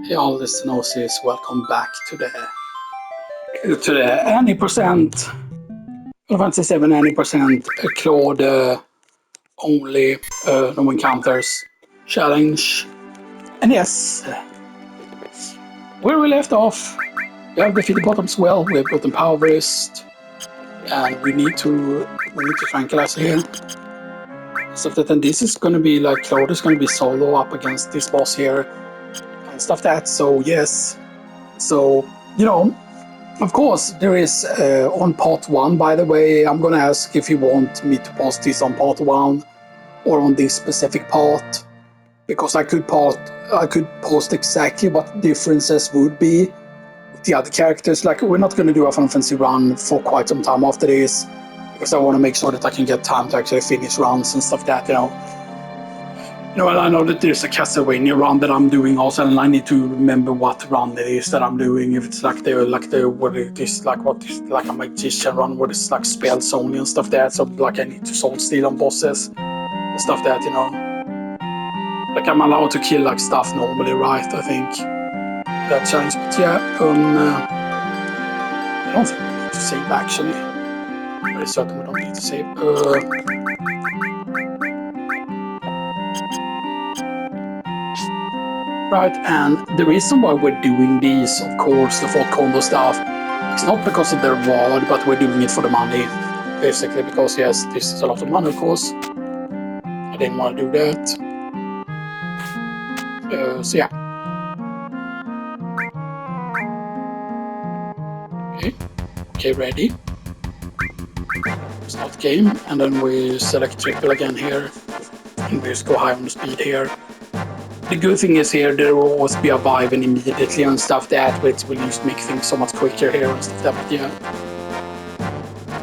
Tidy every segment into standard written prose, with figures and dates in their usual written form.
Hey all listeners, welcome back to the any percent Final Fantasy 7 any percent Claude only no encounters challenge. And yes, where we left off, we have defeated Bottom's Well, we have gotten Power Wrist, and we need to tranquilize here. So that then this is gonna be like Claude is gonna be solo up against this boss here and stuff that. So yes, so you know. Of course, there is on part 1, by the way. I'm gonna ask if you want me to post this on part 1 or on this specific part, because I could post exactly what differences would be with the other characters. Like, we're not gonna do a Final Fantasy run for quite some time after this, because I want to make sure that I can get time to actually finish runs and stuff like that, and I know that there's a Castlevania run that I'm doing also, and I need to remember what run it is that I'm doing. If it's like what it is like like a magician run where it's like spells only and stuff that. So like I need to soul steal on bosses and stuff that, Like I'm allowed to kill like stuff normally, right? I think that changed. But yeah, I don't think we need to save actually. I'm very certain we don't need to save. Right, and the reason why we're doing these, of course, the Fort Combo stuff, it's not because of the reward, but we're doing it for the money. Basically, because yes, this is a lot of money, of course. I didn't want to do that. So yeah. Okay, ready. Start game, and then we select triple again here. And we just go high on the speed here. The good thing is here, there will always be a vibe and immediately and stuff that, which will just make things so much quicker here and stuff that, but yeah.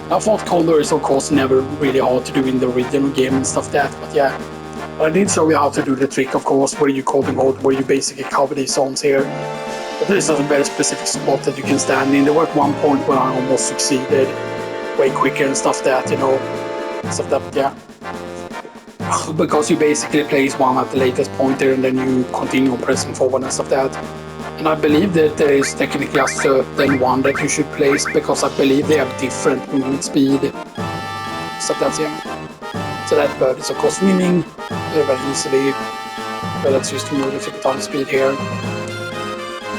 Now, Fort Condor is of course never really hard to do in the original game and stuff that, but yeah. But I did show you how to do the trick, of course, where you code and mode, where you basically cover these zones here. But there is a very specific spot that you can stand in. There was one point where I almost succeeded way quicker and stuff that, stuff that, but yeah. Because you basically place one at the latest point there and then you continue on pressing forward and stuff like that. And I believe that there is technically a certain one that you should place, because I believe they have different movement speed. So that's yeah. So that bird is of course winning very easily. But let's just move the 50 speed here.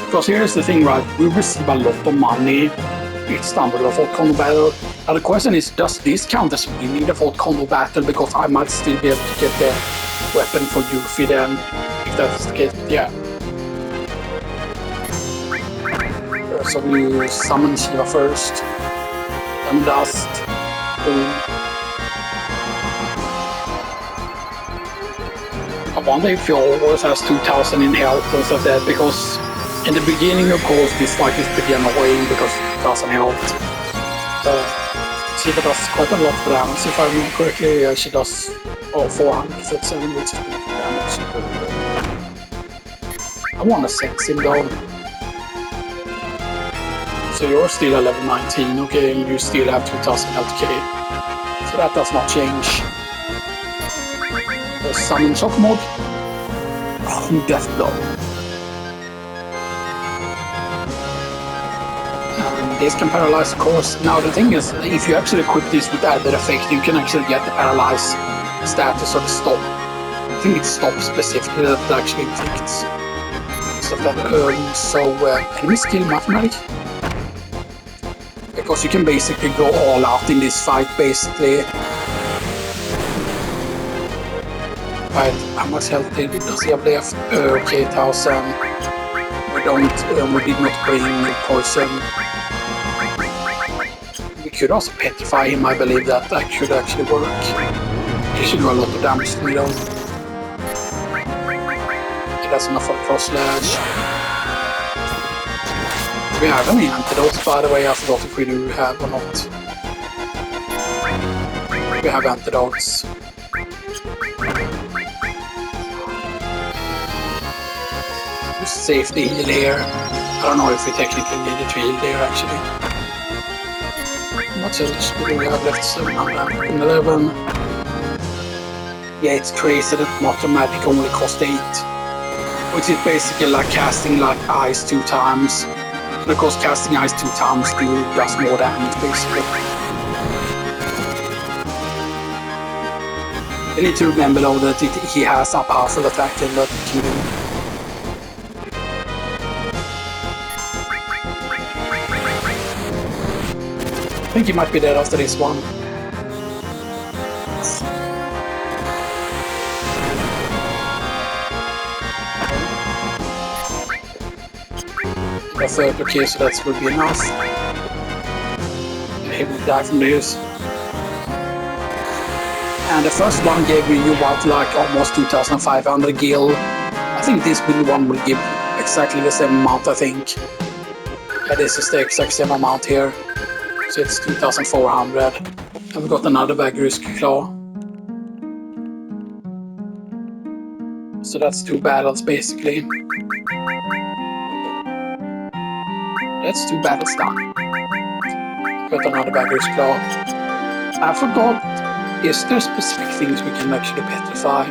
Because here's the thing, right? We receive a lot of money each time with a Fort Combo battle. Now the question is, does this count as winning the Fort Combo battle? Because I might still be able to get the weapon for Yuffie then, if that's the case. Yeah. So we summon Shiva first. Then Dust. Boom. I wonder if he always has 2000 in health and stuff like that, because in the beginning, of course, this fight is pretty annoying because it doesn't help. Shiva does quite a lot of damage, if I remember correctly. Yeah, she does 437, which is pretty damage. I want to sense him down. So you're still at level 19, okay, and you still have 2000 LTK. So that does not change. Summon Shock Mode. Death Blow. This can paralyze, of course. Now the thing is, if you actually equip this with added effect, you can actually get the paralyze status of stop. I think it stops specifically, that it actually inflicts. So enemy skill mathematic. Because you can basically go all out in this fight, basically. Right, how much health does he have left? Okay, 1000. We did not bring poison. We could also petrify him, I believe that could actually work. He should do a lot of damage to me though. Okay, that's enough for a cross slash. We have any antidotes, by the way. I forgot if we do have or not. We have antidotes. Safety heal here. I don't know if we technically needed to heal there actually. How much else do we have left? 711. Yeah, it's crazy that Motor Magic only cost 8. which is basically like casting like ice 2 times. And of course, casting ice 2 times does more damage, basically. You need to remember though that he has a powerful attack and that he can do. I think he might be dead after this one. Okay, so that would be enough. He will die from this. And the first one gave you what, like almost 2,500 gil. I think this one will give exactly the same amount, I think. Yeah, this is the exact same amount here. So it's 2,400. And we got another Bagrisk Claw. So that's 2 battles basically. That's 2 battles done. Got another Bagrisk Claw. I forgot, is there specific things we can actually petrify?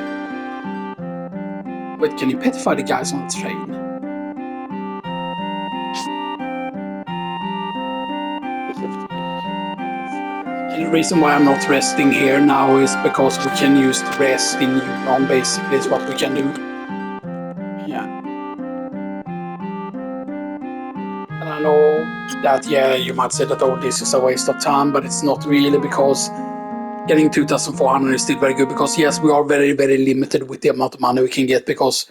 Wait, can you petrify the guys on the train? And the reason why I'm not resting here now is because we can use the rest in Unon, basically, is what we can do. Yeah. And I know that, yeah, you might say that, oh, this is a waste of time, but it's not really, because getting 2,400 is still very good, because yes, we are very, very limited with the amount of money we can get, because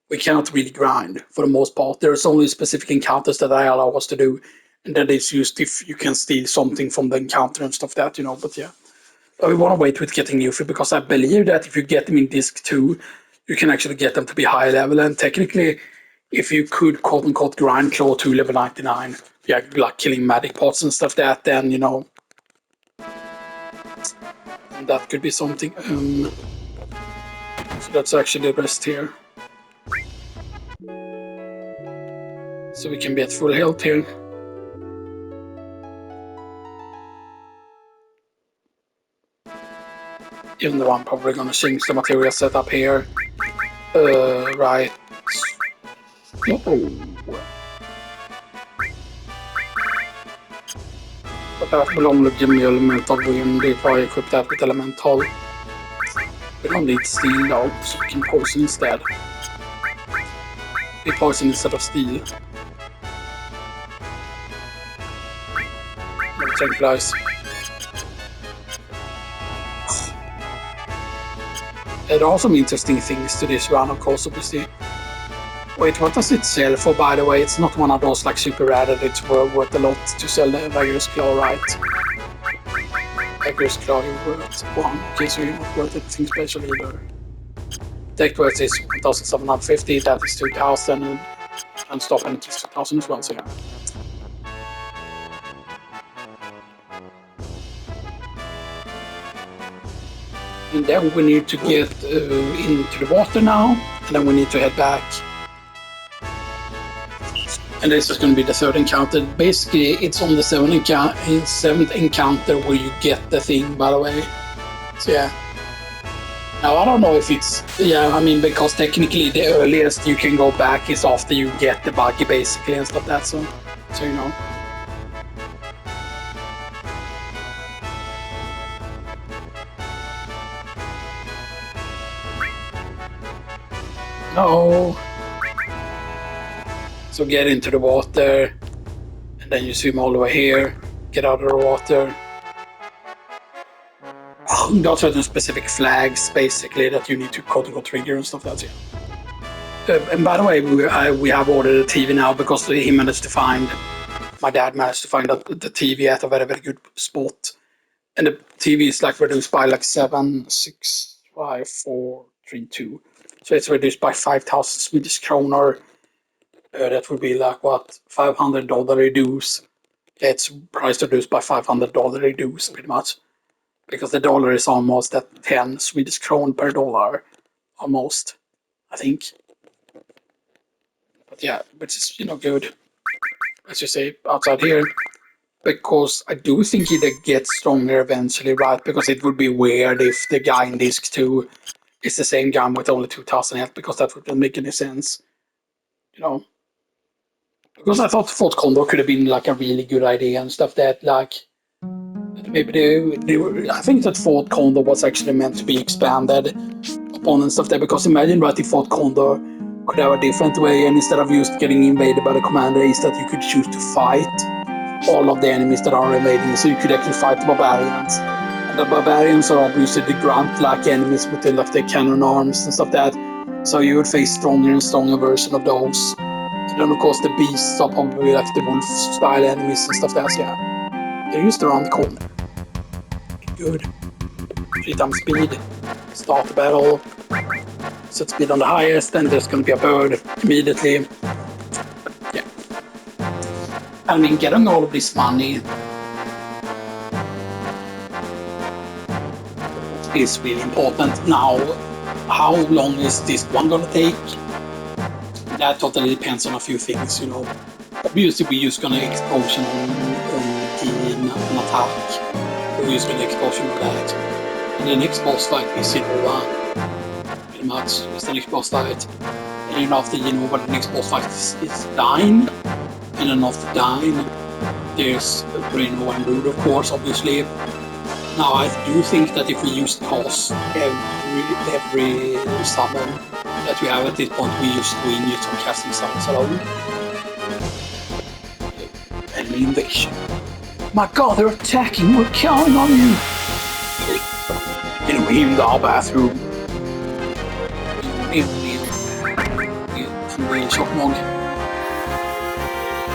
we cannot really grind for the most part. There's only specific encounters that I allow us to do, and that is used if you can steal something from the encounter and stuff that, but yeah. But we want to wait with getting Yuffie, because I believe that if you get them in disc 2, you can actually get them to be high level, and technically, if you could quote-unquote grind Claw to level 99, yeah, like killing magic pots and stuff that, then, that could be something. So that's actually the rest here. So we can be at full health here. Even though I'm probably going to change the material setup here. Right. Oh. But that will only give me elemental wind if I equip that with elemental. We don't need steel though, so we can poison instead. We poison instead of steel. Tranquilize. There are some interesting things to this run, of course, obviously. Wait, what does it sell for, by the way? It's not one of those like super rare that it's worth a lot to sell the Bagrisk Claw, right? Bagrisk Claw, you're worth 1. Okay, so you're not worth anything special either. Tech worth is 1,750, that is 2,000, and stopping it is 2,000 as well, so yeah. And then we need to get into the water now, and then we need to head back. And this is going to be the 3rd encounter. Basically, it's on the 7th encounter where you get the thing, by the way. So yeah. Now, I don't know if it's... Yeah, I mean, because technically the earliest you can go back is after you get the buggy, basically, and stuff like that, so you know. No. So get into the water, and then you swim all the way here, get out of the water. There are certain specific flags, basically, that you need to quote-unquote trigger and stuff like that. Yeah. And by the way, we have ordered a TV now, because he managed to find, my dad managed to find the TV at a very, very good spot. And the TV is like reduced by like 7, 6, 5, 4, 3, 2. So it's reduced by 5,000 Swedish kronor. That would be like what, $500 reduce. It's price reduced by $500 reduce, pretty much, because the dollar is almost at 10 Swedish kronor per dollar, almost, I think. But yeah, which is good, as you say, outside here, because I do think it gets stronger eventually, right? Because it would be weird if the guy in disc 2 is the same gun with only 2,000 health, because that wouldn't make any sense. you know, because I thought Fort Condor could have been like a really good idea and stuff that like maybe they were, I think that Fort Condor was actually meant to be expanded upon and stuff there, because imagine that if Fort Condor could have a different way, and instead of just getting invaded by the commander, is that you could choose to fight all of the enemies that are invading, so you could actually fight the barbarians. And the barbarians are obviously the grunt-like enemies with like the cannon arms and stuff like that. So you would face stronger and stronger version of those. And then of course the beasts are probably like the wolf-style enemies and stuff like that. So yeah, they're just around the corner. Good. 3 times speed. Start the battle. Set speed on the highest, and there's going to be a bird immediately. Yeah. I mean, getting all of this money is really important. Now, how long is this one going to take? That totally depends on a few things, you know. Obviously, we're just going to explosion on attack. We're just going to explosion on that. And the next boss fight is Genova. Pretty much, it's the next boss fight. And then after Genova, the next boss fight is Dine. And then after Dine, there's Reno and Rude, of course, obviously. Now, I do think that if we use toss every summon that we have at this point, we just win just on casting summons alone. Enemy invasion. My god, they're attacking! We're counting on you! In the bathroom. In Tjockmång.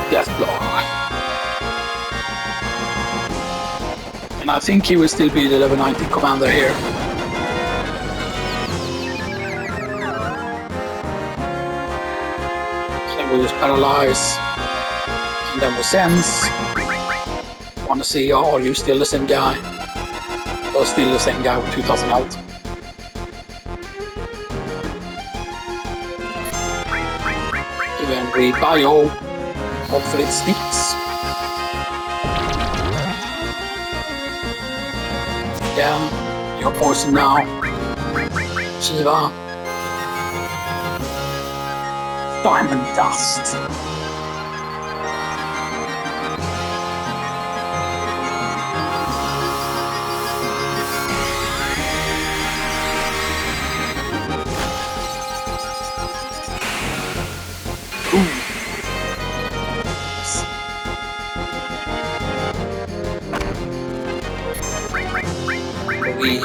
Deathblow. And I think he will still be the level 90 commander here. Then we'll just paralyze. And then we'll sense. Wanna see, are you still the same guy? Or still the same guy with 2000 health? Even read bio. Hopefully it sticks. Yeah, you're poisoned now. Shiva. Diamond dust.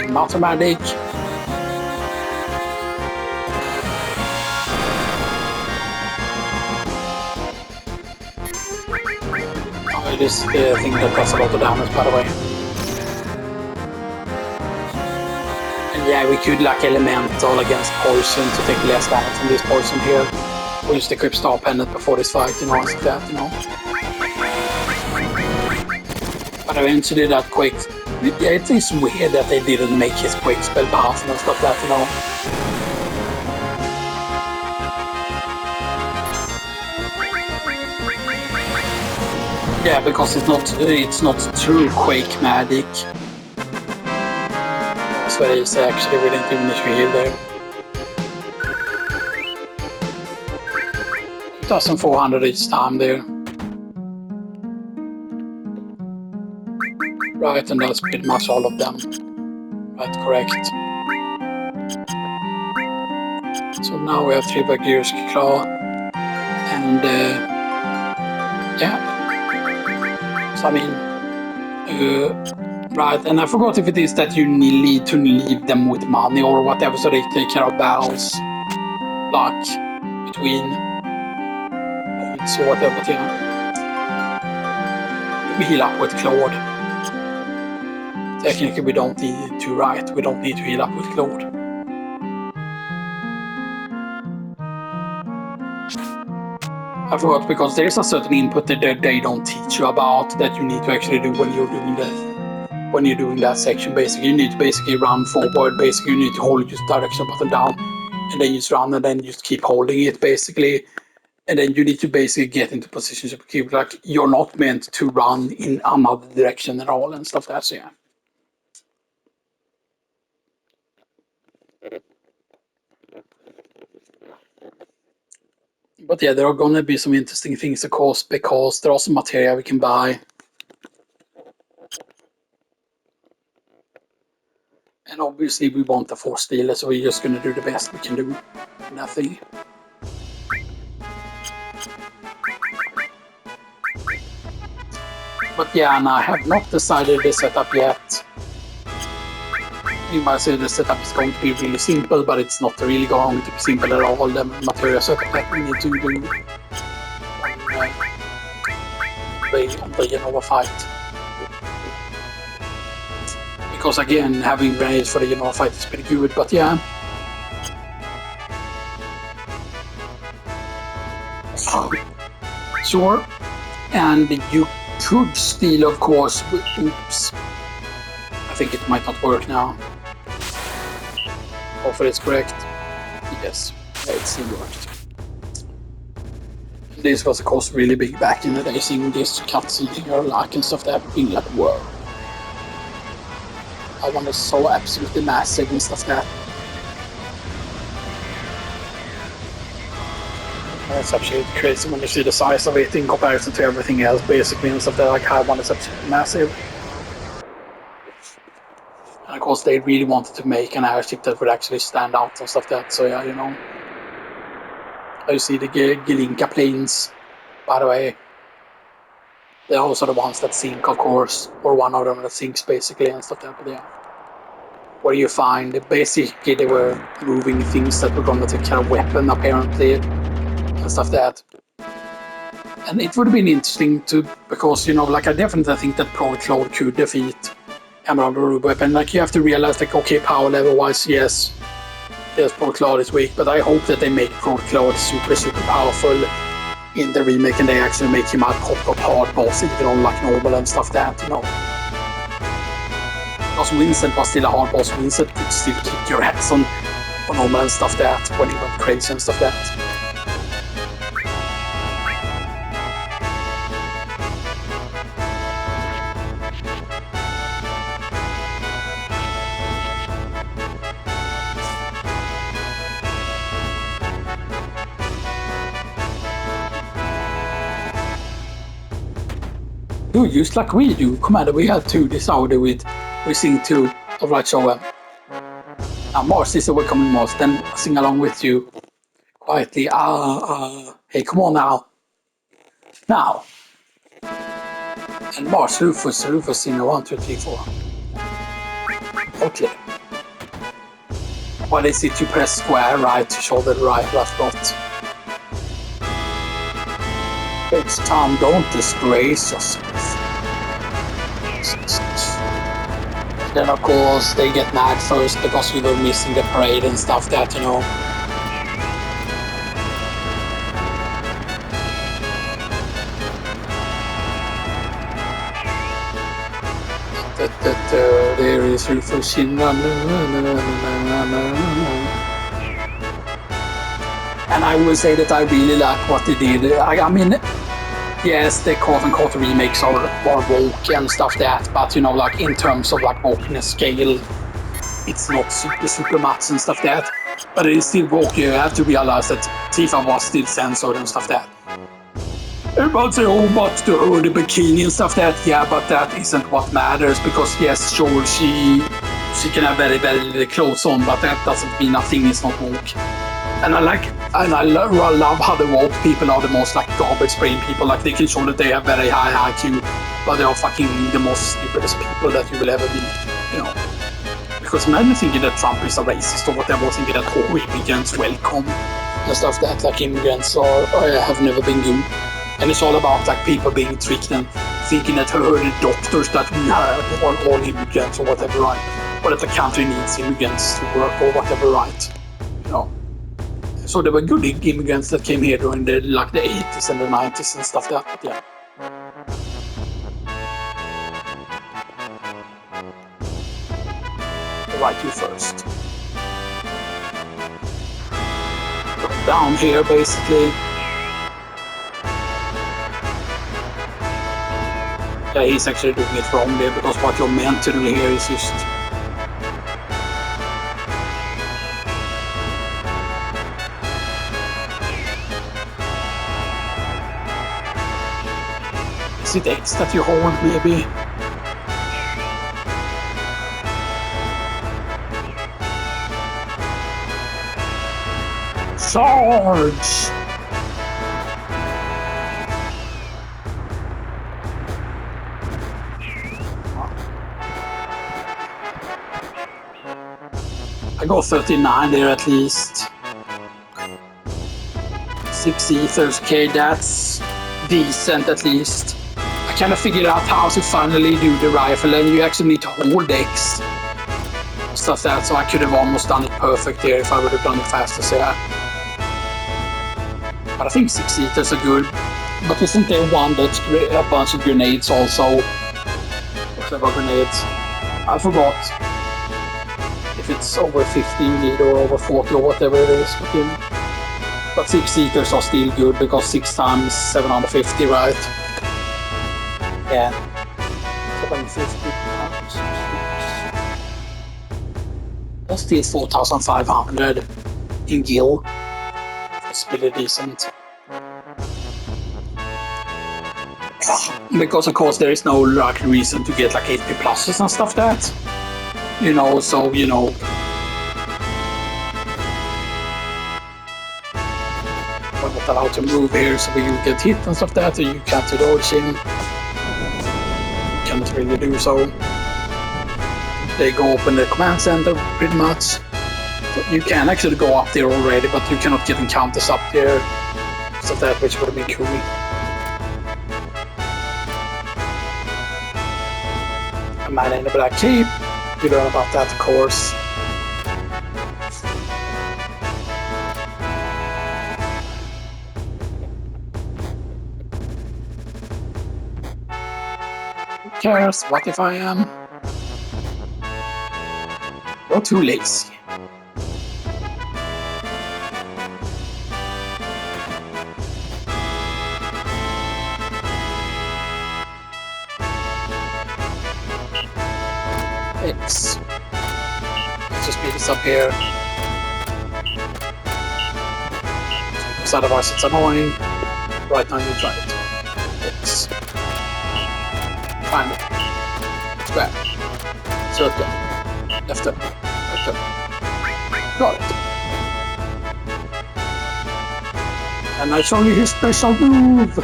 Mathematic. I just think that does a lot of damage, by the way. And yeah, we could like elemental against poison to take less damage from this poison here. Or just equip Star Pendant before this fight, you know, like that, you know. But eventually that Quake. Yeah, it is weird that they didn't make his Quake spell powerful and stuff like that, you know. Yeah, because it's not true Quake magic. That's what it is actually, we didn't even heal there. 2400 each time there. Right, and that's pretty much all of them. Right, correct. So now we have 3 Bagheers Claw, and yeah. So I mean, right, and I forgot if it is that you need to leave them with money or whatever, so they take care of battles, like between points or whatever. But yeah, we heal up with Claude. Technically, we don't need to, right? We don't need to heal up with Claude. I forgot, because there's a certain input that they don't teach you about that you need to actually do when you're doing that. When you're doing that section, basically, you need to basically run forward. Basically, you need to hold just direction button down, and then you just run, and then you just keep holding it, basically. And then you need to basically get into positions to keep, like, you're not meant to run in another direction at all and stuff like that. So yeah. But yeah, there are gonna be some interesting things, of course, because there are some material we can buy. And obviously we want the Force dealer, so we're just gonna do the best we can do. Nothing. But yeah, and I have not decided the setup yet. You might say the setup is going to be really simple, but it's not really going to be simple at all. The material setup that we need to do on the Genova fight. Because again, having grenades for the Genova fight is pretty good, but yeah. Sure. And you could steal, of course. Oops. I think it might not work now. Hopefully it's correct. Yes, it still worked. This was, of course, really big back in the day, seeing this cutscene here, like, and stuff that, being like, whoa. That one is so absolutely massive and stuff that. It's actually crazy when you see the size of it in comparison to everything else, basically, and stuff that, like, how one is absolutely massive. And of course, they really wanted to make an airship that would actually stand out and stuff that, so yeah, you know. You see the Gilinka planes, by the way. They're also the ones that sink, of course, or one of them that sinks, basically, and stuff like that, but yeah. Where you find, basically, they were moving things that were going to take care of weapon, apparently, and stuff like that. And it would have been interesting to, because, you know, like, I definitely think that Pro Cloud could defeat Emerald weapon. Like, you have to realize, like, okay, power level-wise, yes, Pro Cloud is weak, but I hope that they make Pro Cloud super, super powerful in the remake, and they actually make him a top hard boss, even on like normal and stuff that, you know. Because Vincent was still a hard boss. Vincent could still kick your ass on normal and stuff that, when he went crazy and stuff that. You just like we do, Commander. We have two this hour with we sing two. Alright, so now Mars is a welcoming Mars, then sing along with you quietly. Hey, come on now. Now. And Mars, Rufus, sing 1, 2, 3, 4. Okay. What is it? You press square right to show the right dot. It's time, don't disgrace yourself. Then of course they get mad first because we were missing the parade and stuff that, you know. There is Rufus. And I will say that I really like what they did. I mean, yes, the quote-unquote remakes are woke and stuff that, but you know, like in terms of like wokeness scale, it's not super much and stuff that. But it is still woke. You have to realize that Tifa was still censored and stuff that. Everybody say, oh, but the bikini and stuff that, yeah, but that isn't what matters, because yes, sure, she can have very, very little clothes on, but that doesn't mean nothing is not woke. And I love how the woke people are the most like garbage brain people. Like they can show that they have very high IQ, but they are fucking the most stupidest people that you will ever be, you know. Because imagine thinking that Trump is a racist or whatever, thinking that all immigrants welcome and stuff that, like immigrants have never been good. And it's all about like people being tricked and thinking that the doctors that we have are all immigrants or whatever, right? Or that the country needs immigrants to work or whatever, right? You know. So there were good immigrants that came here during the 80s and the 90s and stuff like that, but yeah. Right, you first. Go down here, basically. Yeah, he's actually doing it wrong there, because what you're meant to do here is just... Is it X that you hold, maybe? Charge! I got 39 there at least. 6 ethers, okay, that's decent at least. I kind of figured out how to finally do the rifle, and you actually need to hold X. Stuff that, so I could have almost done it perfect there if I would have done it faster, so yeah. But I think 6 ethers are good. But isn't there one that's a bunch of grenades also? Whatever grenades. I forgot. If it's over 50 you need, or over 40 or whatever it is. But 6 ethers are still good because 6 times 750, right? Yeah. 750 times. That's still 4,500 in gil. It's pretty decent. Because of course there is no like reason to get like HP pluses and stuff that. You know, so you know. We're not allowed to move here, so you get hit and stuff that, and you can't dodge in. You cannot really do so. They go up in the command center pretty much. So you can actually go up there already, but you cannot get encounters up there. Stuff that, which would have been cool. A man in a black cape. You learn about that, of course. Who cares? What if I am? You're too lazy. X. Let's just beat this up here. Because otherwise it's annoying. Right now you try it. X. Triangle. Square. Circle. Left up. Right up. Got it. And I show you his special move.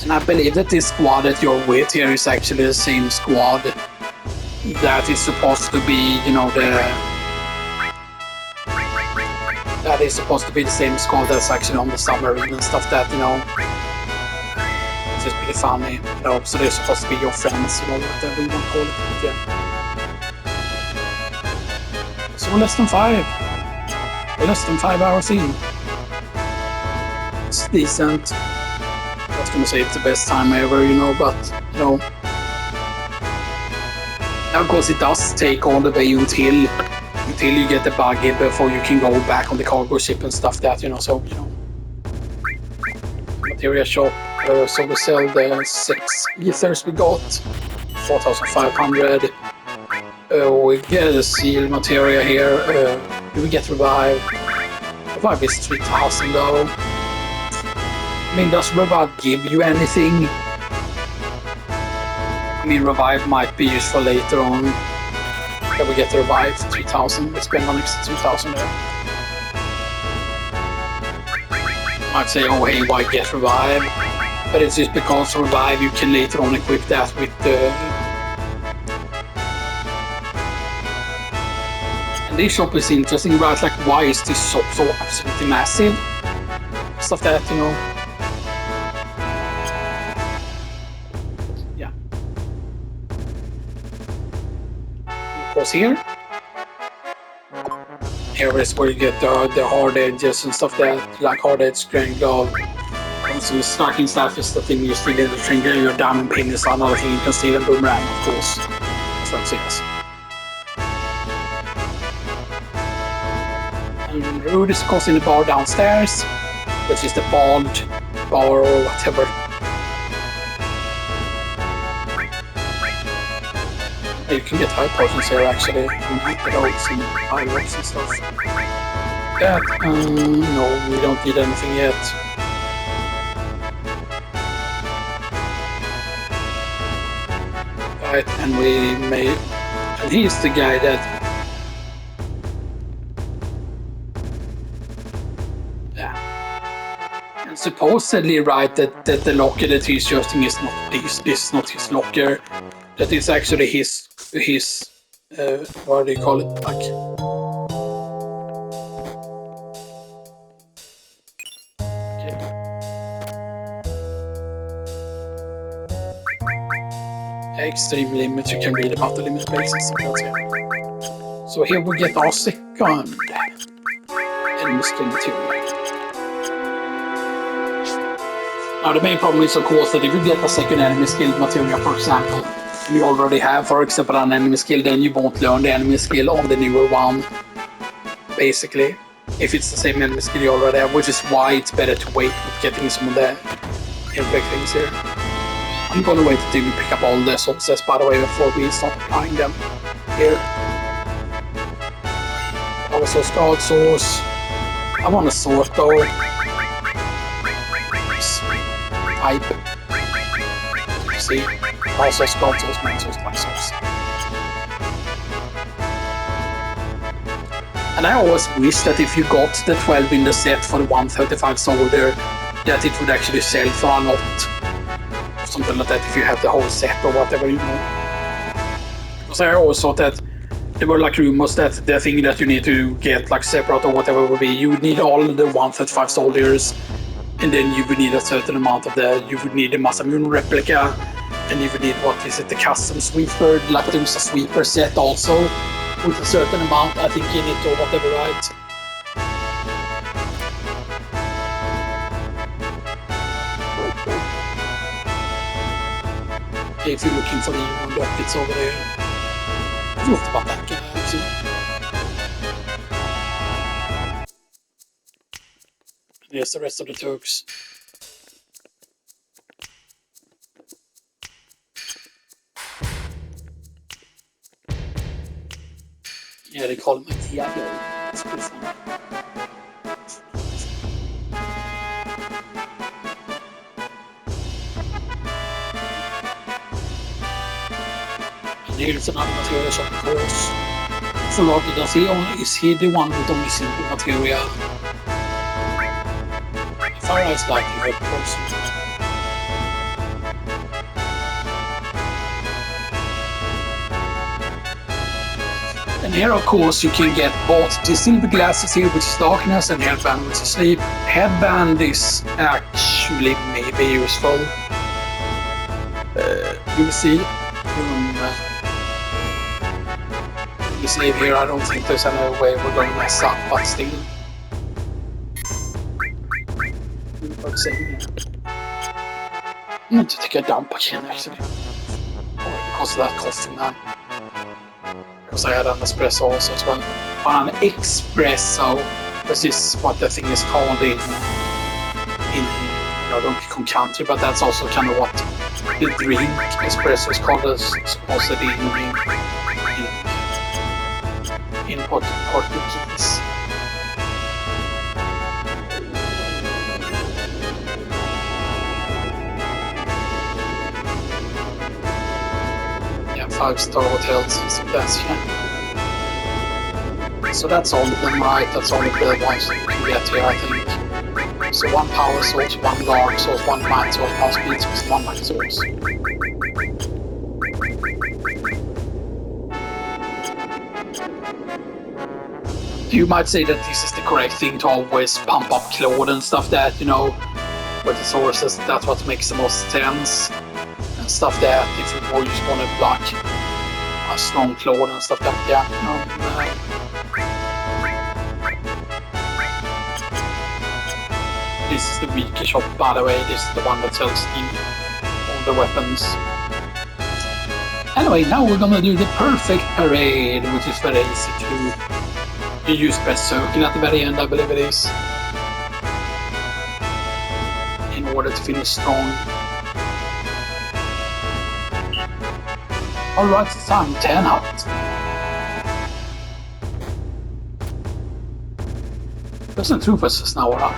And I believe that this squad that you're with here is actually the same squad that is supposed to be, you know, that is supposed to be the same squad that's actually on the submarine and stuff that, you know, it's just pretty funny, you know, so they're supposed to be your friends, you know, whatever you want to call it, but yeah. So we're less than 5. We're less than 5 hours in. It's decent. I was gonna say it's the best time ever, you know, but, you know, of course it does take all the way until you get the buggy before you can go back on the cargo ship and stuff that, you know, so, you know. Materia shop, so we sell the 6 ethers we got, 4,500. We get a seal materia here. Do we get revive? Revive is 3,000 though. I mean, does revive give you anything? I mean, revive might be useful later on. Yeah, we get the revive 3,000. We spend on extra 2,000 there. Might say, oh hey, why get revive? But it's just because revive you can later on equip that with the. And this shop is interesting, right? Like, why is this shop so absolutely massive? Stuff that, you know. Here is where you get the hard edges and stuff that, like hard edge, strength glove. So stacking stuff is the thing you steal in the trigger, your diamond pin is another thing you can steal in boomerang, of course. That's what it says. And Rude is of course in the bar downstairs, which is the bald bar or whatever. You can get high potions here actually, from antidotes and fireworks and stuff. That, no, we don't need anything yet. Right, and we may... And he's the guy that... Yeah. And supposedly, right, that the locker that he's using is not his locker. That is actually his what do you call it? Like... Extreme limits, you can read about the limit basis. So here we get our second enemy skill material. Now the main problem is of course that if you get a second enemy skill material, for example, and you already have, for example, an enemy skill, then you won't learn the enemy skill on the newer one, basically, if it's the same enemy skill you already have, which is why it's better to wait with getting some of the impact things here. I'm gonna wait until we pick up all the sources, by the way, before we start applying them here. Also start source. I want to sort though. Type. See, also start source, main source, type source. And I always wish that if you got the 12 in the set for the 135 soldier, that it would actually sell for a lot. Something like that if you have the whole set or whatever, you know. Because I always thought that there were like rumors that the thing that you need to get like separate or whatever would be, you would need all the 135 soldiers, and then you would need a certain amount of you would need a Masamune replica, and you would need, what is it, the custom sweeper, like there's a sweeper set also, with a certain amount, I think, in it or whatever, right? If you're looking for the human rockets over there. I forgot about that guy actually. And here's the rest of the Turks. Yeah, they call him a Diablo. That's pretty funny. Here's another material, of course. Forgot, is he the one with only simple material? Fire is likely, of course. And here, of course, you can get both the silver glasses here, which is darkness, and headband, which is sleep. Headband is actually maybe useful. You will see. Save here, I don't think there's any way we're going to mess up, but still. I need to take a dump again actually. Because of that coffee, man. Because I had an espresso also as well. An espresso, which is what the thing is called in Donkey Kong Country, but that's also kind of what the drink espresso is called, as supposedly in Portuguese. Yeah, 5-star hotels, so that's So that's all of them, right? That's all of the ones that you can get here, I think. So 1 power source, 1 dark source, 1 mind source, 1 speed source, 1 light source. You might say that this is the correct thing to always pump up Claude and stuff that, you know, with the sources, that's what makes the most sense. And stuff that, if you just want to block a strong Claude and stuff that, yeah, This is the weaker shop, by the way. This is the one that sells all the weapons. Anyway, now we're gonna do the perfect parade, which is very easy to do. You use press circle at the very end, I believe it is, in order to finish strong. Alright, it's time 10 out. Doesn't two versus snarare.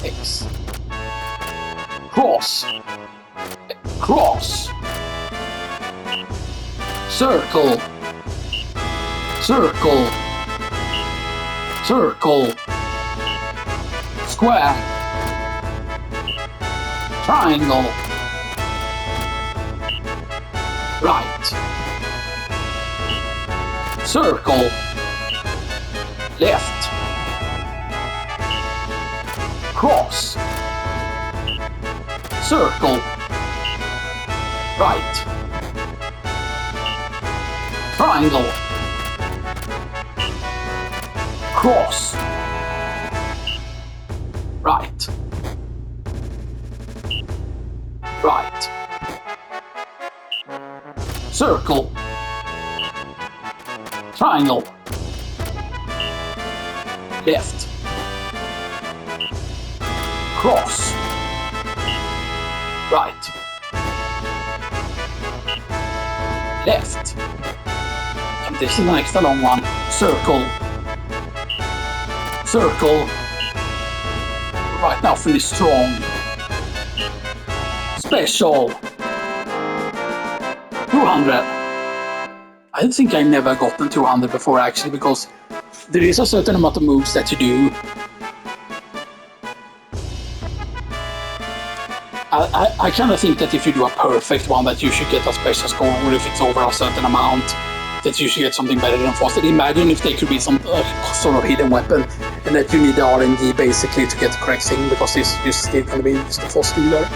X. Cross. Cross. Circle. Circle. Circle. Square. Triangle. Right. Circle. Left. Cross. Circle. Right. Triangle. Cross. Right. Right. Circle. Triangle. Left. Cross. Right. Left. And this is an extra long one. Circle. Circle. Right now finish strong. Special. 200. I think I never gotten 200 before actually, because there is a certain amount of moves that you do. I kind of think that if you do a perfect one that you should get a special score, or if it's over a certain amount that you should get something better than Frosted. Imagine if there could be some sort of hidden weapon and that you need the RNG basically to get the correct thing, because this is still going to be just a force dealer.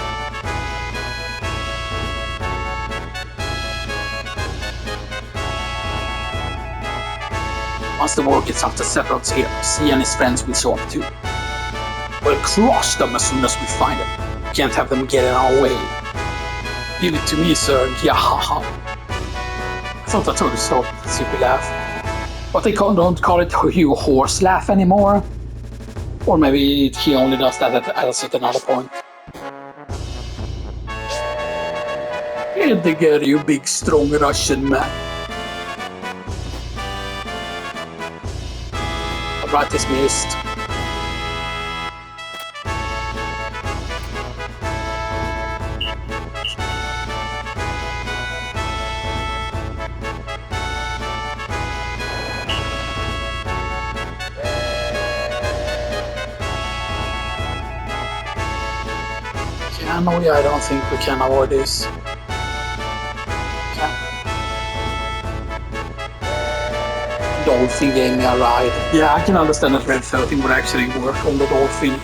Once the war gets up to Sephiroth's here, C and his friends will show up too. We'll crush them as soon as we find them. Can't have them get in our way. Give it to me, sir. Yahaha. I thought that was so super laugh. But they don't call it Hugh Horse laugh anymore. Or maybe he only does that at a certain other point. Edgar, you big strong Russian man. Alright, dismissed. No, yeah, I don't think we can avoid this. Dolphin gave me a ride. Yeah, I can understand that Red 13 would actually work on the Dolphin,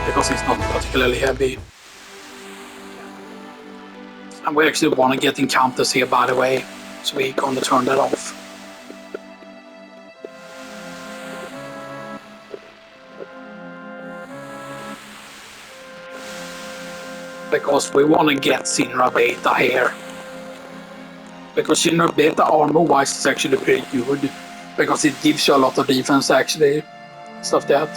because it's not particularly heavy. And we actually want to get encounters here, by the way, so we're going to turn that off. Because we want to get Shinra Beta here. Because Shinra Beta armor-wise is actually pretty good. Because it gives you a lot of defense actually. Stuff that.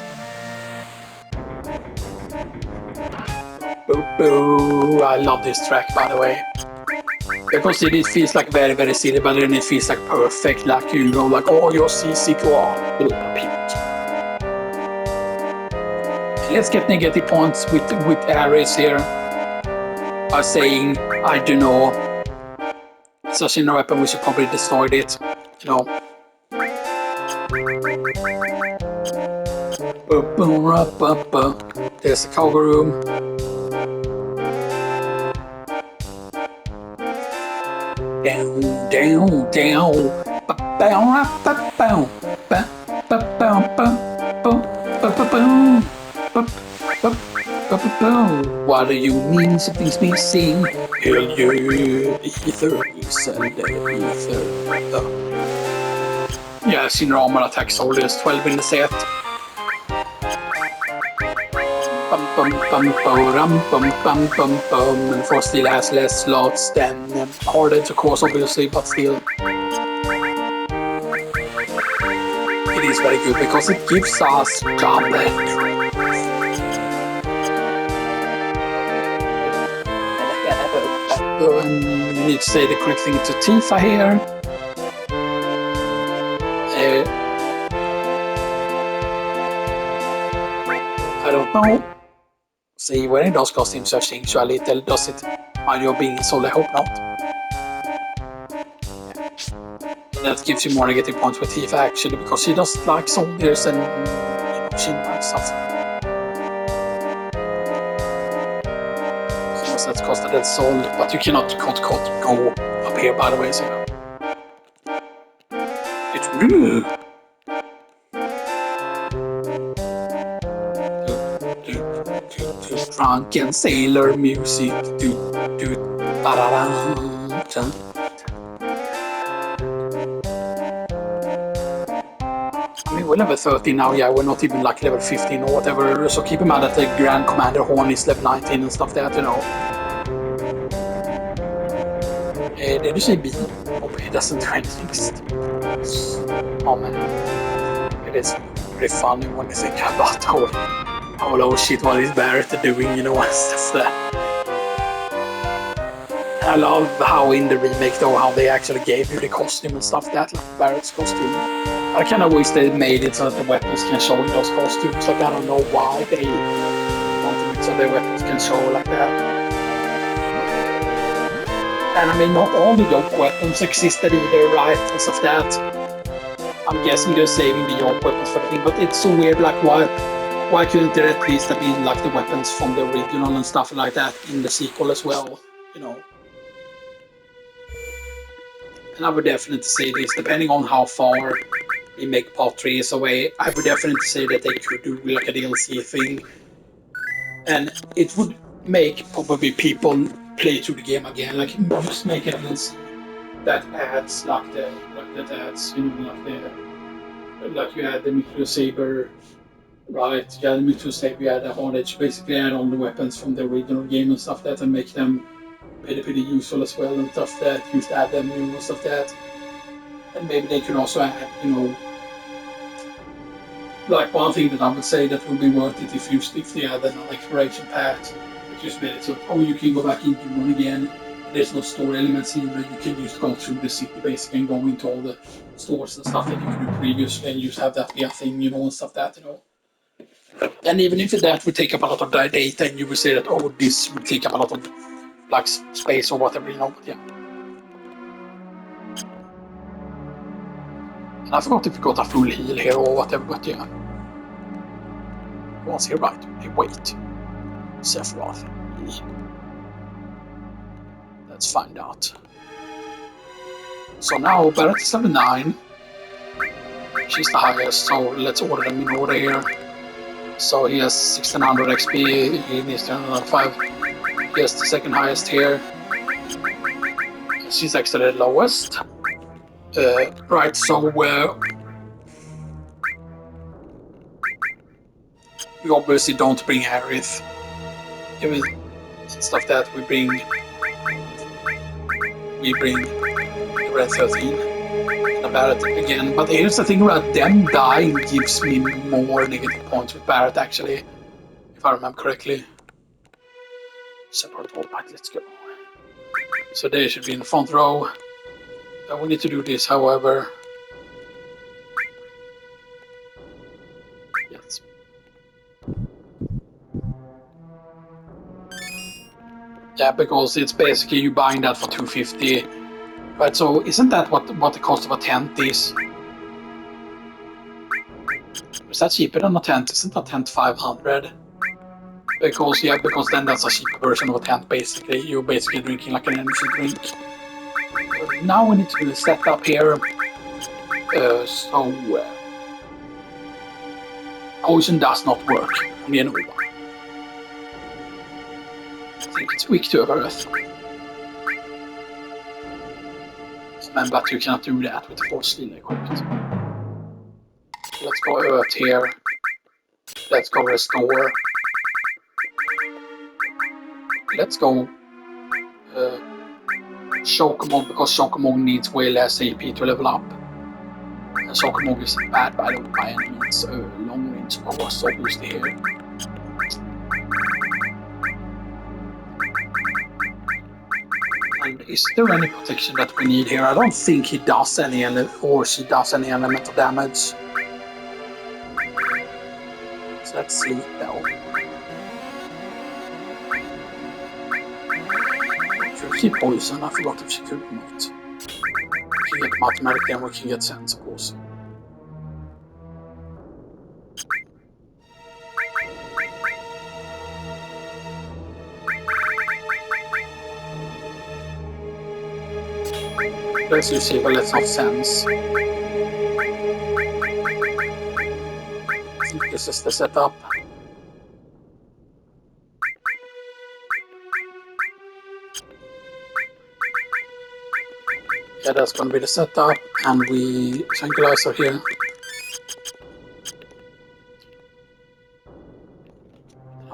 Boo boo. I love this track, by the way. Because it feels like very, very silly, but then it feels like perfect. Like, you know, like, oh, you're CC claw. Let's get negative points with Ares here. By saying, I do know, it's a Shinra weapon, we should probably destroy it, you know. There's the cargo room. Down, down, down. What do you mean something's missing? Hell yeah, ether, ether. Yeah, Shinra armor attack solely is 12 in the set. And for still has less slots than Hardheads, of course, obviously, but still. It is very good because it gives us damage. And you need to say the correct thing to Tifa here. I don't know. See, wearing those costumes actually a little. Does it mind your being sold? I hope not. That gives you more negative points with Tifa actually, because she doesn't like soldiers and she likes stuff. So that's costed as sold, but you cannot go up here by the way, so it's real. Drunken sailor music. I mean, we're level 13 now, yeah, we're not even like level 15 or whatever, so keep in mind that the Grand Commander Horn is level 19 and stuff like that, you know. Did you say B? Oh, it doesn't do anything. Oh man. It is pretty funny when you think about oh shit, what is Barrett doing, you know, and stuff like that. I love how in the remake though, how they actually gave you the costume and stuff like that, like Barrett's costume. I kind of wish they made it so that the weapons can show in those costumes. Like, I don't know why they wanted it so the weapons can show like that. And I mean, not all the yoke weapons existed either, right? And stuff like that. I'm guessing they're saving the yoke weapons for the thing, but it's so weird. Like, why couldn't there at least have been like the weapons from the original and stuff like that in the sequel as well? You know. And I would definitely say this, depending on how far remake part 3 is away, I would definitely say that they could do like a DLC thing. And it would make probably people play through the game again, like just make a DLC that adds like that adds, you know, like you add the Micro Saber, right? You add the Micro Saber, you add the Hard Edge, basically add all the weapons from the original game and stuff that and make them pretty useful as well and stuff that you should add them new and stuff that. And maybe they could also add, you know, like one thing that I would say that would be worth it if they had an exploration path, just made it so you can go back into one again. There's no story elements in there. You can just go through the city basically and go into all the stores and stuff that you could do previously and just have that be a thing, you know, and stuff that, you know. And even if that would take up a lot of data and you would say that, this would take up a lot of like space or whatever, you know, but yeah. And I forgot if we got a full heal here or whatever, but yeah. Was he right? Hey, wait. Sephiroth. Let's find out. So now Barrett is level 9. She's the highest, so let's order them in order here. So he has 1600 XP, he needs 305. He has the second highest here. She's actually the lowest. Right, so we obviously don't bring Aerith. Even stuff that we bring the Red 13 and Barrett again. But here's the thing about them dying gives me more negative points with Barrett actually, if I remember correctly. Separate all right, let's go. So they should be in the front row. We need to do this, however. Yes. Yeah, because it's basically you buying that for 250. Right, so isn't that what the cost of a tent is? Is that cheaper than a tent? Isn't a tent 500? Because then that's a cheaper version of a tent basically. You're basically drinking like an energy drink. Now we need to do the setup here. Poison does not work on the Nova. I think it's weak to Earth. But you cannot do that with the Force Steel equipped. Let's go Earth here. Let's go Restore. Let's go Shokamog, because Shokamog needs way less AP to level up. And Shokamog isn't bad by any means. Long range course obviously here. And is there any protection that we need here? I don't think he does any, or she does any elemental damage. So let's see though. Should keep poison. I forgot if she could or not. We can get mathematically and we can get sense, of course. Let's use it, but let's not sense. I think this is the setup. Yeah, that's going to be the setup, and we tranquilizer here.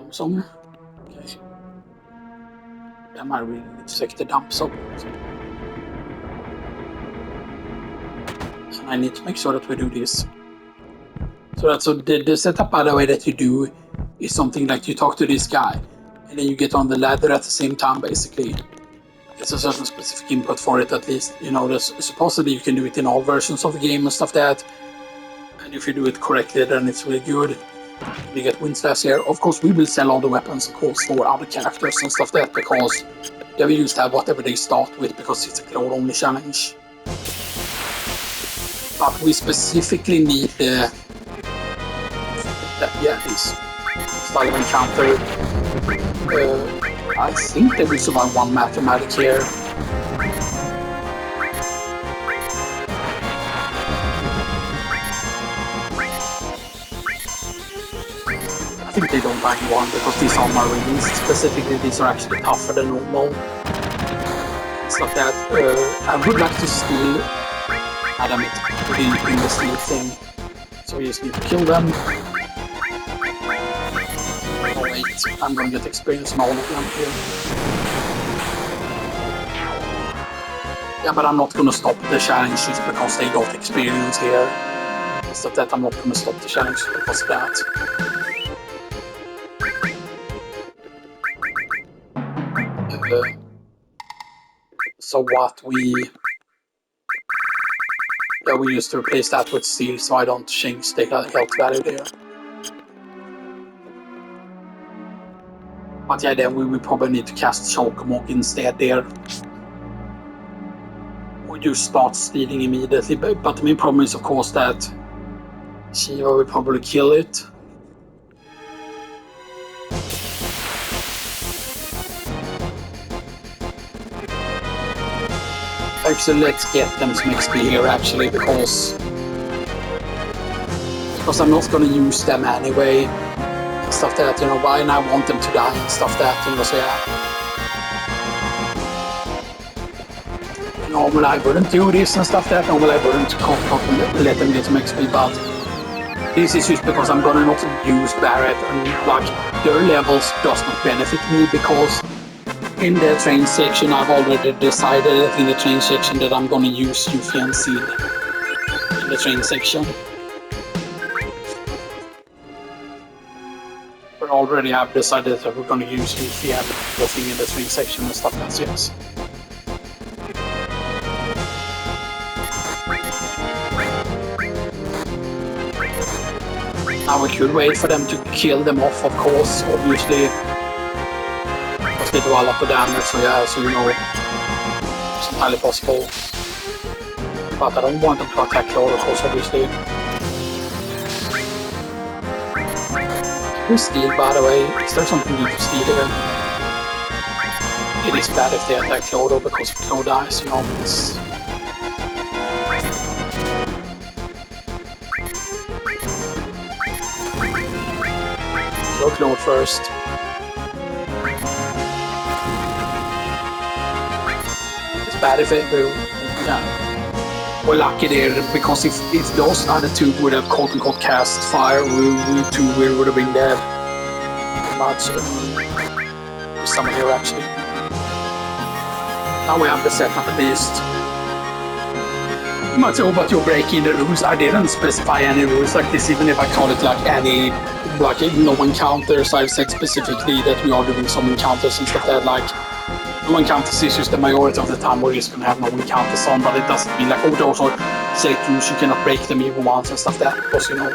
Some. Okay. Then I really need to take the dump soap. And I need to make sure that we do this. So that's the setup, by the way, that you do is something like you talk to this guy, and then you get on the ladder at the same time, basically. It's a certain specific input for it, at least. You know, supposedly you can do it in all versions of the game and stuff like that. And if you do it correctly, then it's really good. You get win slash here. Of course, we will sell all the weapons, of course, for other characters and stuff like that, because they will use that whatever they start with, because it's a cloud-only challenge. But we specifically need this style of encounter. I think they will survive one mathematic here. I think they don't bang one because these are marines. Specifically, these are actually tougher than normal. It's like that. I would like to steal. Adam, it's in the steal thing. So we just need to kill them. Oh wait, I'm gonna get experience on all of them here. Yeah, but I'm not gonna stop the challenge just because they got experience here. Instead of that, I'm not gonna stop the challenge because of that. So what we used to replace that with steel, so I don't change the health value there. But yeah, then we will probably need to cast Chokamog instead there. Or just start stealing immediately, but the main problem is of course that Shiva will probably kill it. Actually, let's get them some XP here, actually, because I'm not going to use them anyway. And stuff that, you know, why? And I want them to die and stuff that, you know, so yeah. Normally I wouldn't do this and stuff that, normally I wouldn't let them get some XP, but this is just because I'm going to not use Barret, and like, their levels does not benefit me, because in the train section, I've already decided in the train section that I'm going to use Yuffie and Seed in the train section. We already have decided that we're going to use Yuffie and everything in the train section and stuff like that, yes. Now we could wait for them to kill them off, of course, obviously. They do a lot of damage, so yeah, so you know, it's entirely possible. But I don't want them to attack Cloud, of course, obviously. Can we steal, by the way? Is there something new to steal here? It is bad if they attack Clodo, because if Cloud dies, you know, it's... Kill Cloud first. Bad if it will, yeah. We're lucky there, because if those other two would have quote-unquote cast fire, we would have been dead. But there's someone here actually. Now we have the setup at least. You might say, oh, but you're breaking the rules. I didn't specify any rules like this, even if I call it like any, like no encounters. I've said specifically that we are doing some encounters and stuff that like no encounters is just the majority of the time we're just gonna have no encounters on, but it doesn't mean like, oh, those are set rules, you cannot break them even once and stuff that, because you know.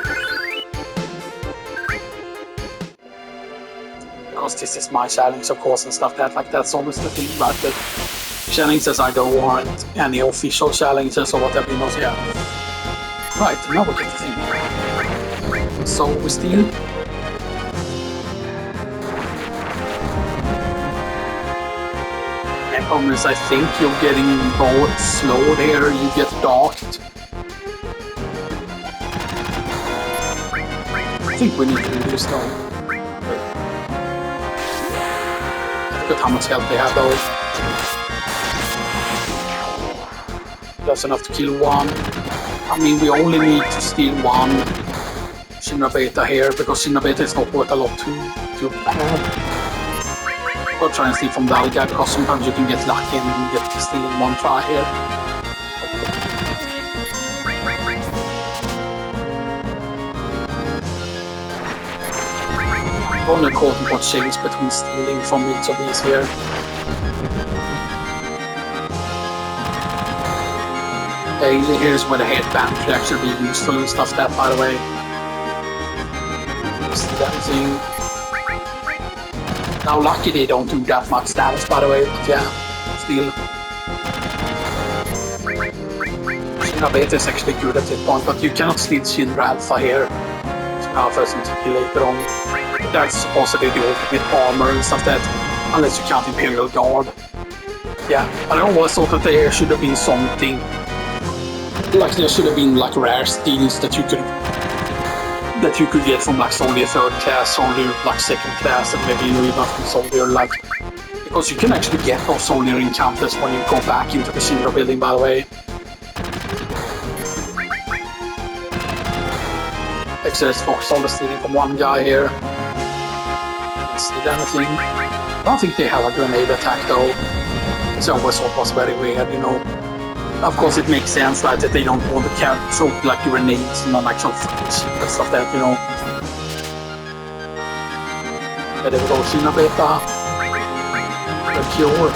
Because this is my challenge, of course, and stuff that, like, that's always the thing about the challenges I do aren't any official challenges or whatever, you know, so yeah. Right, now we get the thing. So we steal. And problem is, I think you're getting both slowed here, you get docked. I think we need to do this though. Look at how much health they have though. That's enough to kill one. I mean, we only need to steal one Shinra Beta here, because Shinra Beta is not worth a lot to have. I'll try and steal from the other guy, because sometimes you can get lucky and get to steal in one try here. I've only caught what change between stealing from each of these here. Here's where the headband could actually be useful and stuff that, by the way. See that thing. Now lucky they don't do that much damage, by the way, but yeah, still. Shinra Beta is actually good at this point, but you cannot steal Shinra Alpha here. So Alpha isn't kill later on. That's supposedly the ultimate armor and stuff that, unless you count Imperial Guard. Yeah, but I always thought that there should have been something. Like there should have been like rare steals that you could get from like Soldier 3rd class, Soldier like 2nd class, and maybe even from Soldier like, because you can actually get those Soldier encounters when you go back into the Shinra building, by the way. Exodus Fox Soldier stealing from one guy here. Didn't see anything. I don't think they have a grenade attack though. It's always thought was very weird, you know. Of course, it makes sense like, that they don't want to throw like grenades and actual fucking shit and stuff that, you know. But there we go, Shinra Beta. The cure.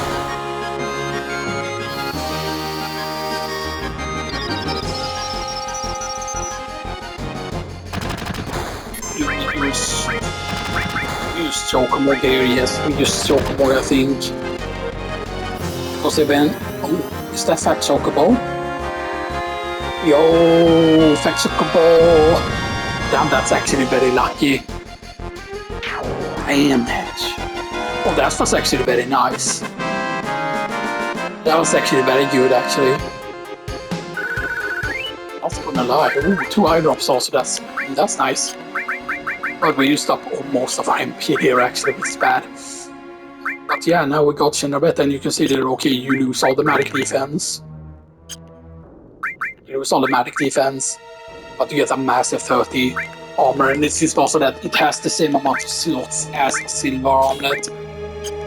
Use Chocobo here, yes. We use Chocobo, I think. Because they've been. Oh. Is that Fat Chocobo? Yo, Fat Chocobo! Damn, that's actually very lucky. Damn it. Oh, that was actually very nice. That was actually very good, actually. Not gonna lie. Ooh, 2 eye drops also, that's nice. But we used up most of our MP here, actually, which is bad. But yeah, now we got Shinra Beta, and you can see that, okay, you lose automatic defense. You lose automatic defense, but you get a massive 30 armor, and this is also that it has the same amount of slots as Silver Armlet.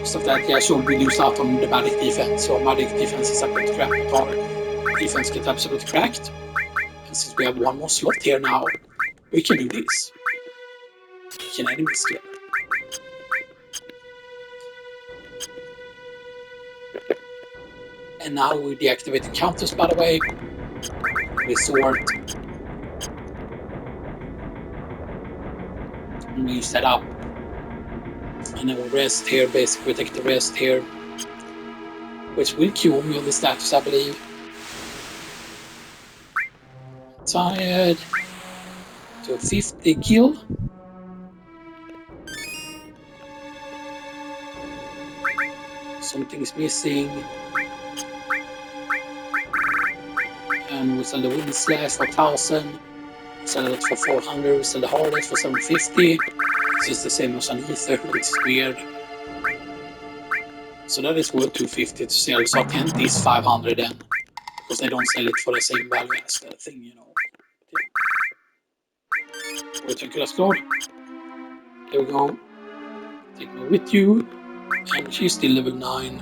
So that, yeah, sure, we lose out on the magic defense, so magic defense is a bit crap, but our defense gets absolutely cracked. And since we have one more slot here now, we can do this. We can enemy skill. And now we deactivate the counters, by the way. We sort. And we set up. And then we rest here, basically we take the rest here. Which will cure me on the status, I believe. Tired. To 50 kill. Something is missing. And we sell the Wind Slash for 1,000. We sell it for 400. We sell the Harlot for 750. This is the same as an Ether, which is weird. So that is worth 250 to sell. So I can this 500 then. Because they don't sell it for the same value as that thing, you know. Yeah. Wait, let's go. There we go. Take me with you. And she's still level 9.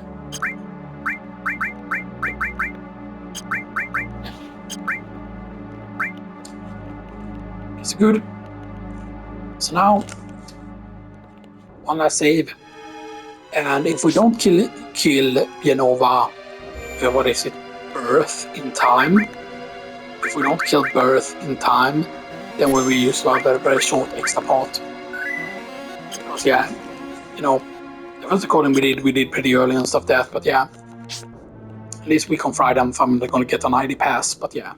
Pretty good. So now, one last save. And if we don't kill Genova, what is it? Birth in time. If we don't kill Birth in time, then we will use a very, very short extra part. Because yeah, the first recording we did pretty early and stuff that, but yeah. At least we can fry them if I'm gonna get an ID pass, but yeah.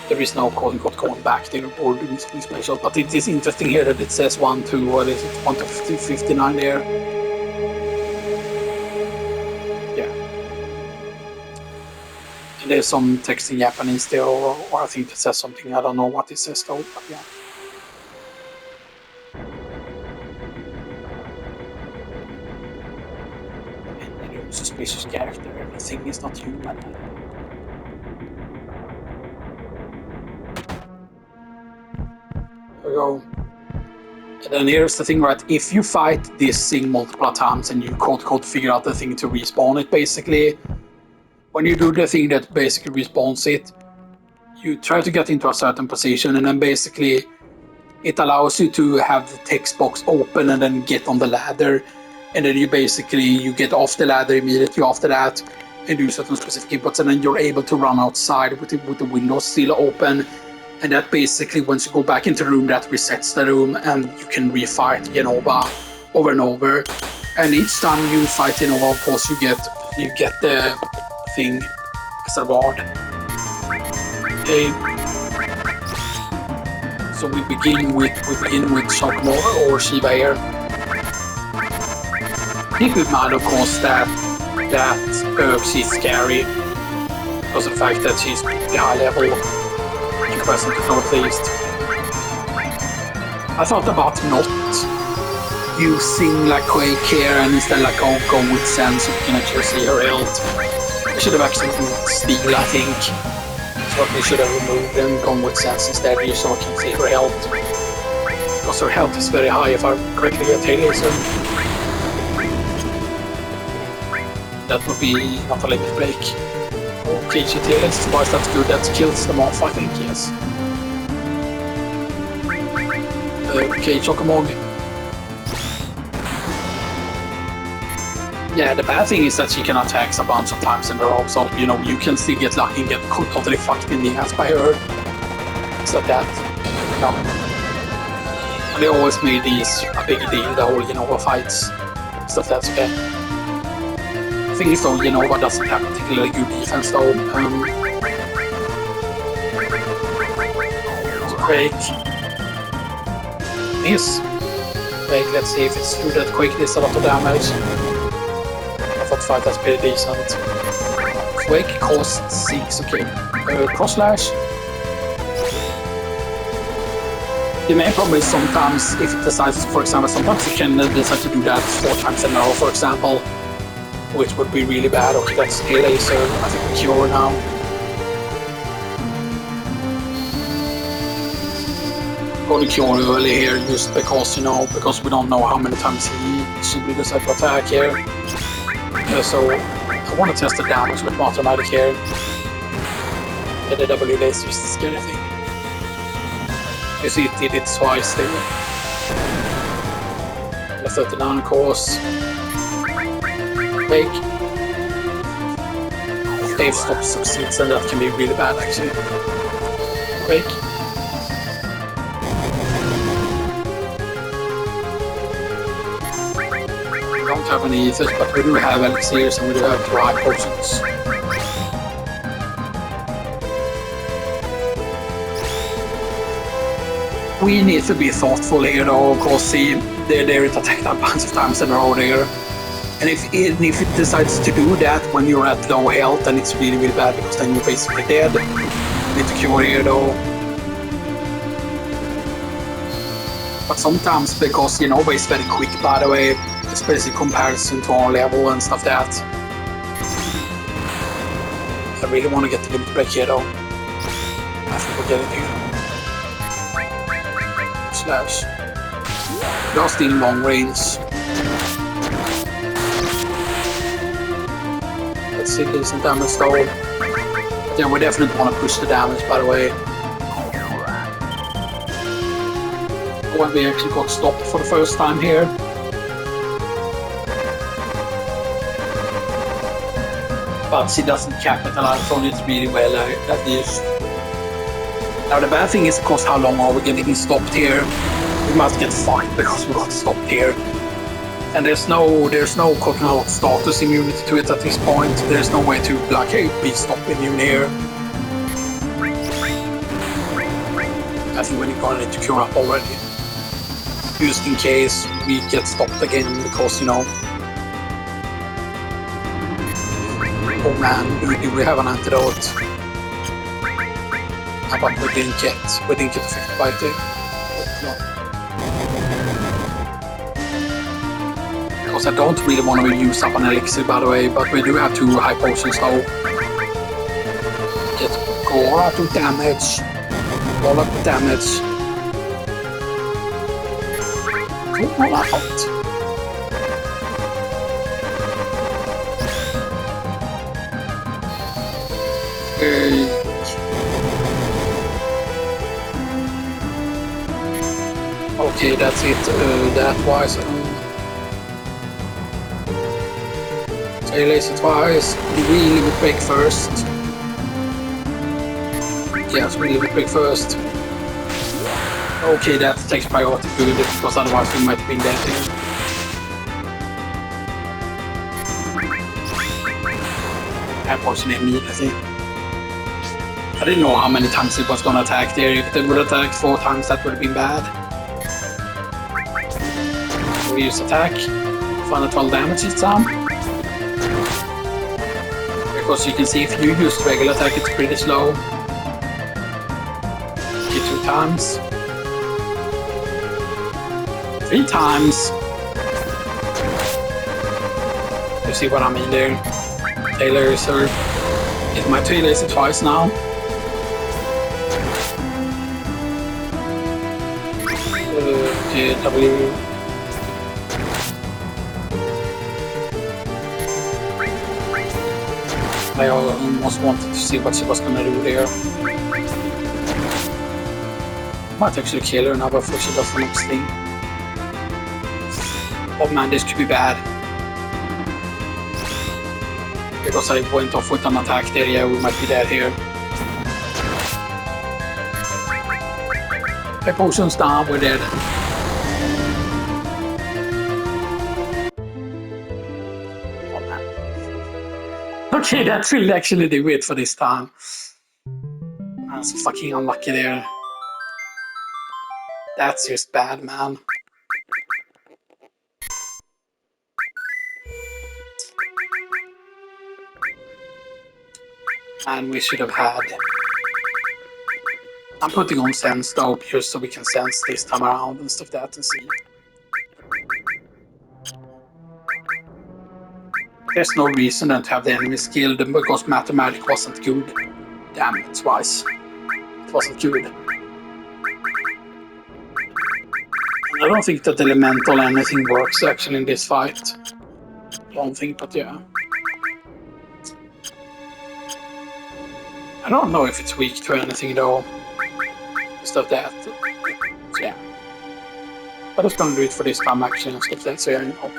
There is no quote-unquote going back there or doing something special, but it is interesting here that it says 1 to, what is it, 1 to 59 there. Yeah. And there's some text in Japanese there, or I think it says something, I don't know what it says though, but yeah. And a suspicious character, everything is not human. There we go. And then here's the thing, right? If you fight this thing multiple times and you quote figure out the thing to respawn it, basically, when you do the thing that basically respawns it, you try to get into a certain position, and then basically it allows you to have the text box open and then get on the ladder, and then you get off the ladder immediately after that and do certain specific inputs, and then you're able to run outside with the windows still open. And that basically, once you go back into the room, that resets the room, and you can refight Genova over and over. And each time you fight Genova, of course, you get the thing as a reward. Okay. So we begin with Shockmore or Shiva here. Keep in mind, of course, that she's scary because of the fact that she's pretty high level. Present at least. I thought about not using like Quake here and instead like go with Sense so you can actually see her health. I should have actually moved Steel, I think. So we should have removed and gone with Sense instead so I can see her health. Because her health is very high if I correctly get Tail Laser. That would be not a limit break. Okay, Tail Laser twice, that's good, that kills them off, I think, yes. Okay, Chocomog. Yeah, the bad thing is that she can attack a bunch of times in a row, so you can still get lucky and get totally fucked in the ass by her. So that, And they always made these a big deal, the whole Genova fights. Stuff that's okay. The thing is though, Genova doesn't have particularly good defense though. Quake. Yes. Quake, let's see if it's true that Quake does a lot of damage. I thought 5 that's pretty decent. Quake costs 6, okay. Cross Slash. The main problem is sometimes if it decides, for example, sometimes you can decide to do that 4 times in a row, for example. Which would be really bad. Okay, that's Tail Laser. I think we cure now. Going to cure early here just because, because we don't know how many times she will decide to attack here. So I want to test the damage with Automatic here. Yeah, the W laser is the scary thing. You see it did it twice there. The 39 of course. Fake. Dave stops succeeds and that can be really bad actually. Quake. We don't have any ethers, but we do have elixirs and we do have dry potions. We need to be thoughtful here though, because see, they're attacked a bunch of times in a row there. And if it decides to do that when you're at low health, then it's really, really bad because then you're basically dead. You need to cure here though. But sometimes, because Genova is very quick by the way, especially in comparison to our level and stuff that. I really want to get the limit break here though. I think we'll get it here. Slash. They're still in long range. Let's see decent damage though. Yeah, we definitely want to push the damage, by the way. When we actually got stopped for the first time here. But she doesn't capitalize on it really well, at least. Now the bad thing is, of course, how long are we getting stopped here? We must get fined because we got stopped here. And there's no quote-unquote status immunity to it at this point. There's no way to like, hey, please stop immune here. I think we're gonna need to queue up already. Just in case we get stopped again because, you know. Oh man, do we have an antidote? But we didn't get affected by it. Because I don't really want to use up an elixir, by the way, but we do have 2 high potions though. Get all out of damage. All out of damage. All out. Okay, that's it. That was say laser twice. We limit break first. Yes, we limit break first. Okay, that takes priority good because otherwise we might be dead here. That was immediately. I didn't know how many times it was gonna attack there. If it would attack 4 times, that would have been bad. We use attack, 412 damage each time. Because you can see if you use regular attack, it's pretty slow. Get 2 times. 3 times. You see what I mean there? Taylor, sir. Get my 2 laser twice now. W. I almost wanted to see what she was gonna do there. Might actually kill her now before she does the next thing. Oh man, this could be bad. Because I went off with an attack there, yeah, we might be dead here. My potion's down, we're dead. Okay, that will actually do it for this time. That's fucking unlucky there. That's just bad, man. And we should have had... I'm putting on sense though, just so we can sense this time around and stuff like that and see. There's no reason then to have the enemies killed because mathematics wasn't good damage-wise. It wasn't good. And I don't think that elemental anything works actually in this fight. I don't think, but yeah. I don't know if it's weak to anything though. Stuff that. So yeah. But it's gonna do it for this time actually and stuff that, so yeah, you know.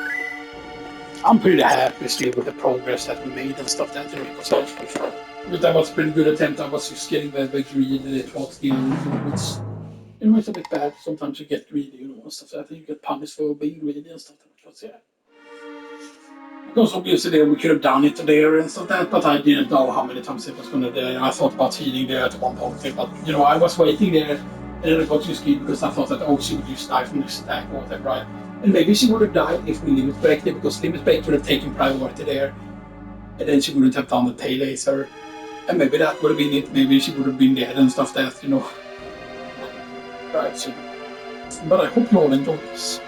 I'm pretty happy still with the progress that we made and stuff that because that was a pretty good attempt. I was just getting very greedy towards the end, which you know, it's a bit bad. Sometimes you get greedy, you know, and stuff like that. You get punished for being greedy and stuff like that. Yeah. Because obviously there we could have done it there and stuff like that, but I didn't know how many times it was gonna do. I thought about healing there at one point, but you know, I was waiting there and then I got just scared because I thought that oh, she would just die from this stack or whatever, right? And maybe she would have died if we limit breaked it because limit break would have taken priority there. And then she wouldn't have done the tail laser. And maybe that would have been it. Maybe she would have been dead and stuff that, you know. Right, so. But I hope you all enjoy this.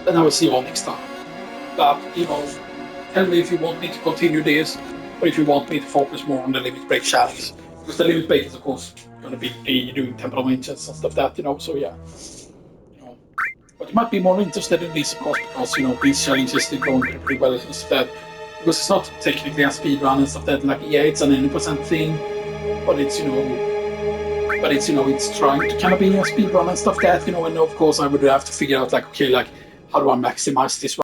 And I will see you all next time. But, you know, tell me if you want me to continue this or if you want me to focus more on the limit break challenge. Because the limit break is, of course, going to be doing Temple of Ancients and stuff that, you know, so yeah. But you might be more interested in this, of course, because, you know, these challenges are going pretty well instead. because it's not technically a speed run and stuff that like yeah, it's an any percent thing, but it's it's trying to kind of be a speed run and stuff that and of course I would have to figure out like okay like how do I maximize this